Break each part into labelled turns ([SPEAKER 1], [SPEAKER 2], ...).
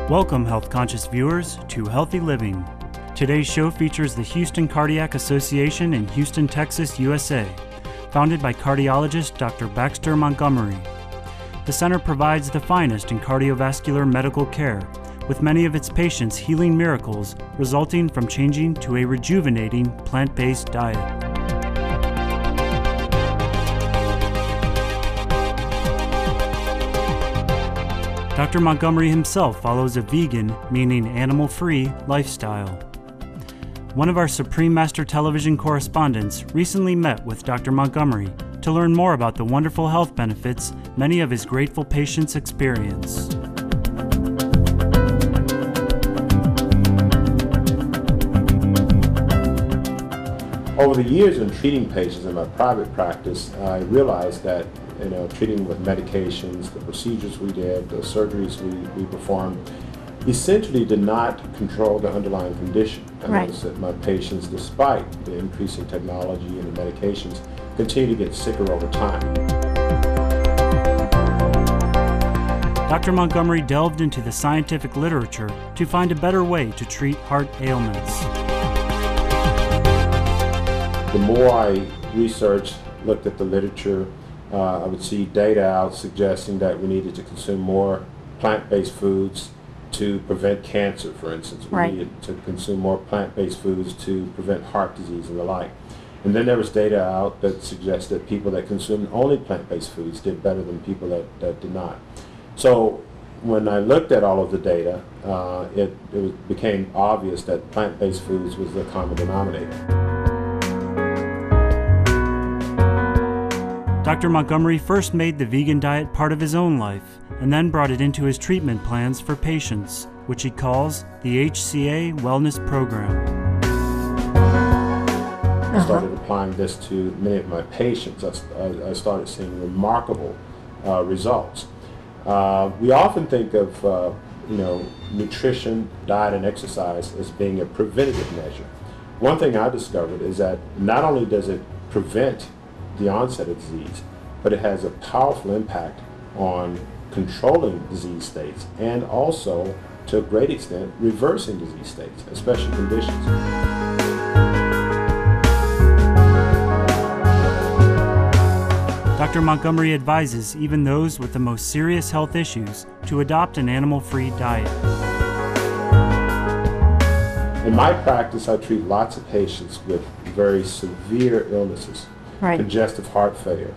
[SPEAKER 1] Welcome, health-conscious viewers, to Healthy Living. Today's show features the Houston Cardiac Association in Houston, Texas, USA, founded by cardiologist Dr. Baxter Montgomery. The center provides the finest in cardiovascular medical care, with many of its patients healing miracles resulting from changing to a rejuvenating plant-based diet. Dr. Montgomery himself follows a vegan, meaning animal-free, lifestyle. One of our Supreme Master Television correspondents recently met with Dr. Montgomery to learn more about the wonderful health benefits many of his grateful patients experience.
[SPEAKER 2] Over the years in treating patients in my private practice, I realized that treating with medications, the procedures we did, the surgeries we performed, essentially did not control the underlying condition. I noticed that my patients, despite the increasing technology and the medications, continue to get sicker over time.
[SPEAKER 1] Dr. Montgomery delved into the scientific literature to find a better way to treat heart ailments.
[SPEAKER 2] The more I researched, looked at the literature, I would see data out suggesting that we needed to consume more plant-based foods to prevent cancer, for instance. We needed to consume more plant-based foods to prevent heart disease and the like. And then there was data out that suggested people that consumed only plant-based foods did better than people that did not. So when I looked at all of the data, it became obvious that plant-based foods was the common denominator.
[SPEAKER 1] Dr. Montgomery first made the vegan diet part of his own life and then brought it into his treatment plans for patients, which he calls the HCA Wellness Program.
[SPEAKER 2] I started applying this to many of my patients. I started seeing remarkable results. We often think of nutrition, diet, and exercise as being a preventative measure. One thing I discovered is that not only does it prevent the onset of disease, but it has a powerful impact on controlling disease states and also, to a great extent, reversing disease states, especially conditions.
[SPEAKER 1] Dr. Montgomery advises even those with the most serious health issues to adopt an animal-free diet.
[SPEAKER 2] In my practice, I treat lots of patients with very severe illnesses. Congestive heart failure,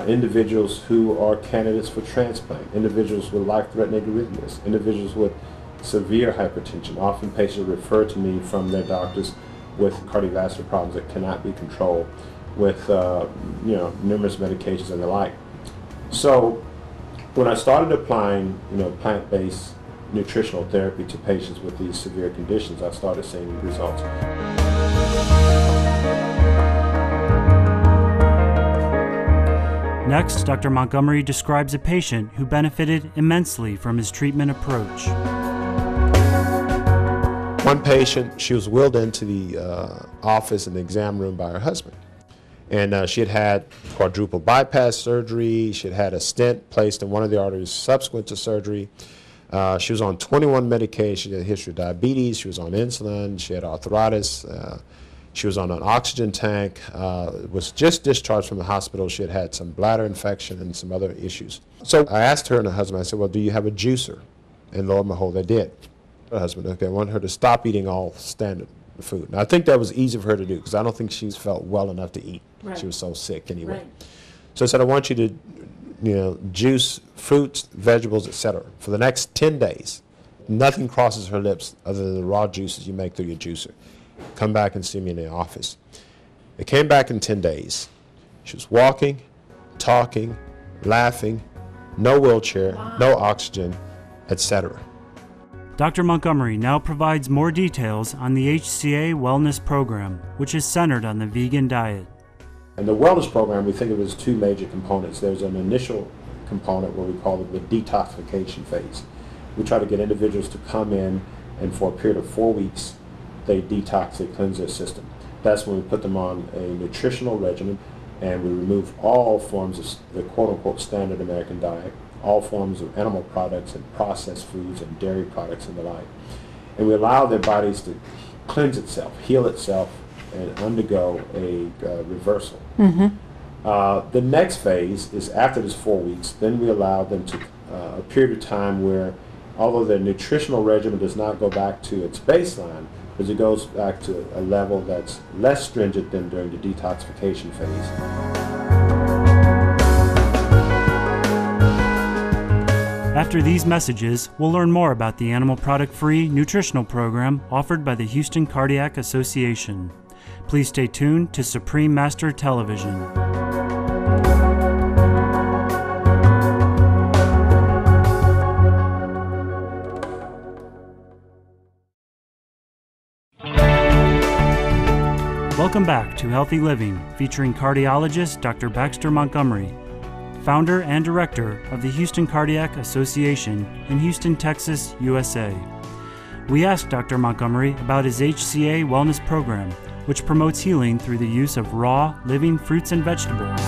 [SPEAKER 2] individuals who are candidates for transplant, individuals with life-threatening arrhythmias, individuals with severe hypertension. Often patients refer to me from their doctors with cardiovascular problems that cannot be controlled, with numerous medications and the like. So when I started applying plant-based nutritional therapy to patients with these severe conditions, I started seeing results.
[SPEAKER 1] Next, Dr. Montgomery describes a patient who benefited immensely from his treatment approach.
[SPEAKER 2] One patient, she was wheeled into the office in the exam room by her husband. And she had had quadruple bypass surgery. She had had a stent placed in one of the arteries subsequent to surgery. She was on 21 medications. She had a history of diabetes. She was on insulin. She had arthritis. She was on an oxygen tank, was just discharged from the hospital. She had had some bladder infection and some other issues. So I asked her and her husband, I said, well, do you have a juicer? And lo and behold, they did. Her husband, okay, I want her to stop eating all standard food. Now, I think that was easy for her to do because I don't think she felt well enough to eat. She was so sick anyway. So I said, I want you to juice fruits, vegetables, etc. for the next 10 days. Nothing crosses her lips other than the raw juices you make through your juicer. Come back and see me in the office. It came back in 10 days. She was walking, talking, laughing, no wheelchair, no oxygen, etc.
[SPEAKER 1] Dr. Montgomery now provides more details on the HCA Wellness Program, which is centered on the vegan diet.
[SPEAKER 2] In the wellness program, we think of it as two major components. There's an initial component where we call it the detoxification phase. We try to get individuals to come in and for a period of 4 weeks, they detox, they cleanse their system. That's when we put them on a nutritional regimen and we remove all forms of the quote-unquote standard American diet, all forms of animal products and processed foods and dairy products and the like. And we allow their bodies to cleanse itself, heal itself, and undergo a reversal. The next phase is after this 4 weeks, then we allow them to a period of time where, although their nutritional regimen does not go back to its baseline, but it goes back to a level that's less stringent than during the detoxification phase.
[SPEAKER 1] After these messages, we'll learn more about the animal product-free nutritional program offered by the Houston Cardiac Association. Please stay tuned to Supreme Master Television. Welcome back to Healthy Living, featuring cardiologist Dr. Baxter Montgomery, founder and director of the Houston Cardiac Association in Houston, Texas, USA. We asked Dr. Montgomery about his HCA wellness program, which promotes healing through the use of raw, living fruits and vegetables.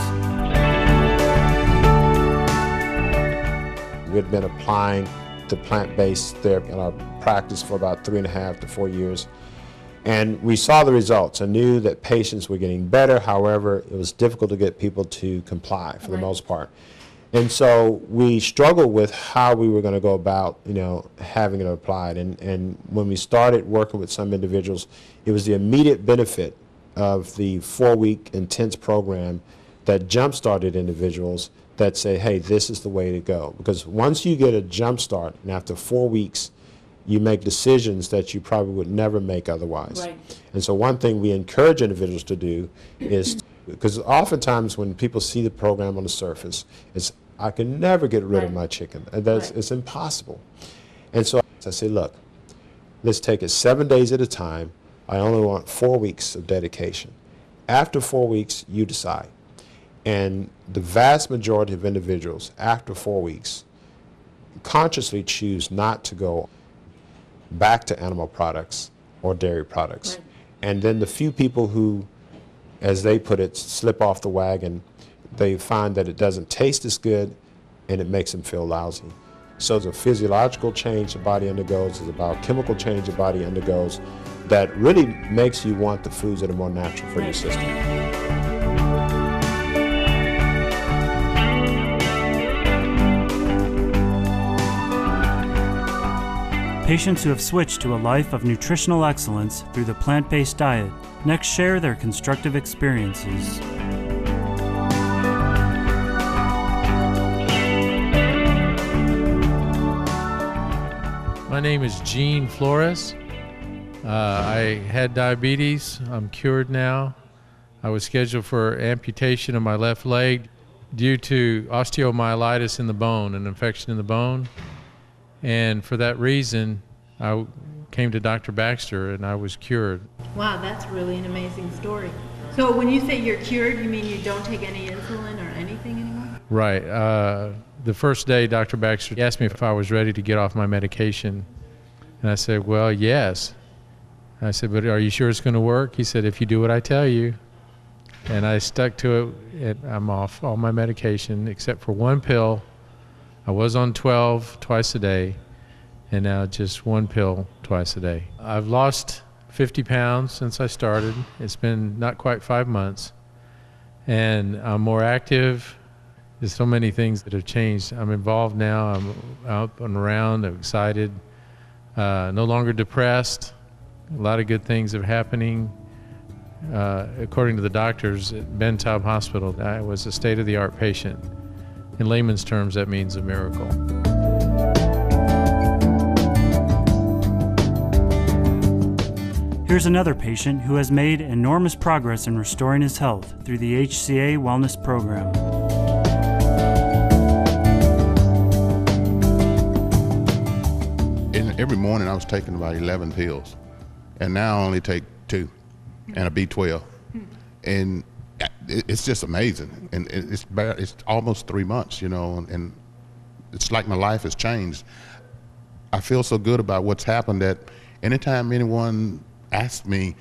[SPEAKER 2] We had been applying the plant-based therapy in our practice for about 3.5 to 4 years. And we saw the results and knew that patients were getting better. However, it was difficult to get people to comply for the most part. And so we struggled with how we were going to go about, having it applied. And when we started working with some individuals, it was the immediate benefit of the 4-week intense program that jump-started individuals that say, hey, this is the way to go. Because once you get a jump start, and after 4 weeks, you make decisions that you probably would never make otherwise.
[SPEAKER 3] Right.
[SPEAKER 2] And so one thing we encourage individuals to do is, because oftentimes when people see the program on the surface, it's, I can never get rid of my chicken. And it's impossible. And so I say, look, let's take it 7 days at a time. I only want 4 weeks of dedication. After 4 weeks, you decide. And the vast majority of individuals, after 4 weeks, consciously choose not to go back to animal products or dairy products.
[SPEAKER 3] Right.
[SPEAKER 2] And then the few people who, as they put it, slip off the wagon, they find that it doesn't taste as good and it makes them feel lousy. So there's a physiological change the body undergoes, there's a biochemical change the body undergoes that really makes you want the foods that are more natural for your system.
[SPEAKER 1] Patients who have switched to a life of nutritional excellence through the plant-based diet next share their constructive experiences.
[SPEAKER 4] My name is Gene Flores. I had diabetes. I'm cured now. I was scheduled for amputation of my left leg due to osteomyelitis in the bone, an infection in the bone. And for that reason, I came to Dr. Baxter and I was cured.
[SPEAKER 3] Wow, that's really an amazing story. So when you say you're cured, you mean you don't take any insulin or anything anymore?
[SPEAKER 4] Right. The first day, Dr. Baxter asked me if I was ready to get off my medication. And I said, well, yes. I said, but are you sure it's going to work? He said, if you do what I tell you. And I stuck to it. And I'm off all my medication except for one pill. I was on 12 twice a day, and now just one pill twice a day. I've lost 50 pounds since I started. It's been not quite 5 months, and I'm more active. There's so many things that have changed. I'm involved now. I'm out and around. I'm excited. No longer depressed. A lot of good things are happening. According to the doctors at Ben Taub Hospital, I was a state-of-the-art patient. In layman's terms, that means a miracle.
[SPEAKER 1] Here's another patient who has made enormous progress in restoring his health through the HCA Wellness Program.
[SPEAKER 5] Every morning I was taking about 11 pills, and now I only take 2 and a B12. And it's just amazing, and it's almost 3 months, and it's like my life has changed. I feel so good about what's happened that anytime anyone asks me,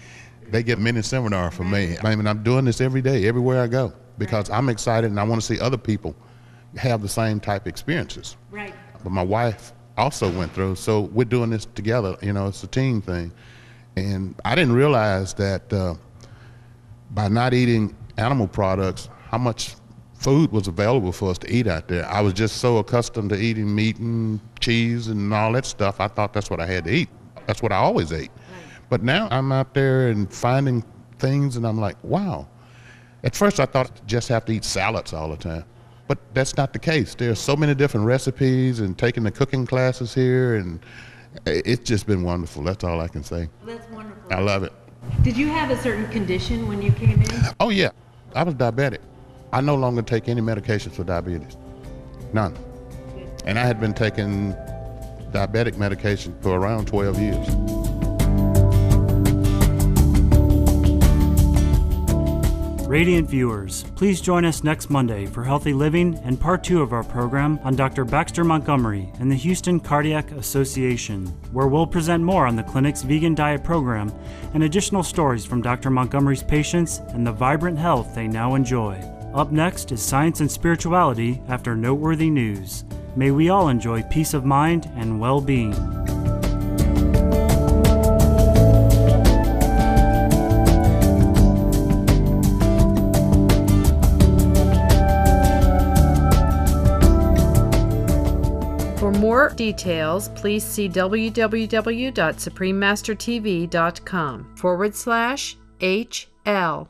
[SPEAKER 5] they get a mini seminar from me. I mean, I'm doing this every day, everywhere I go, because I'm excited and I want to see other people have the same type experiences.
[SPEAKER 3] Right.
[SPEAKER 5] But my wife also went through, so we're doing this together. You know, it's a team thing. And I didn't realize that by not eating animal products, how much food was available for us to eat out there. I was just so accustomed to eating meat and cheese and all that stuff. I thought that's what I had to eat. That's what I always ate. But now I'm out there and finding things, and I'm like, wow. At first I thought I just have to eat salads all the time. But that's not the case. There's so many different recipes, and taking the cooking classes here, and it's just been wonderful. That's all I can say.
[SPEAKER 3] That's wonderful.
[SPEAKER 5] I love it.
[SPEAKER 3] Did you have a certain condition when you came in?
[SPEAKER 5] Oh yeah, I was diabetic. I no longer take any medications for diabetes. None. And I had been taking diabetic medication for around 12 years.
[SPEAKER 1] Radiant viewers, please join us next Monday for Healthy Living and Part 2 of our program on Dr. Baxter Montgomery and the Houston Cardiac Association, where we'll present more on the clinic's vegan diet program and additional stories from Dr. Montgomery's patients and the vibrant health they now enjoy. Up next is Science and Spirituality after Noteworthy News. May we all enjoy peace of mind and well-being.
[SPEAKER 6] For more details, please see www.suprememastertv.com/HL.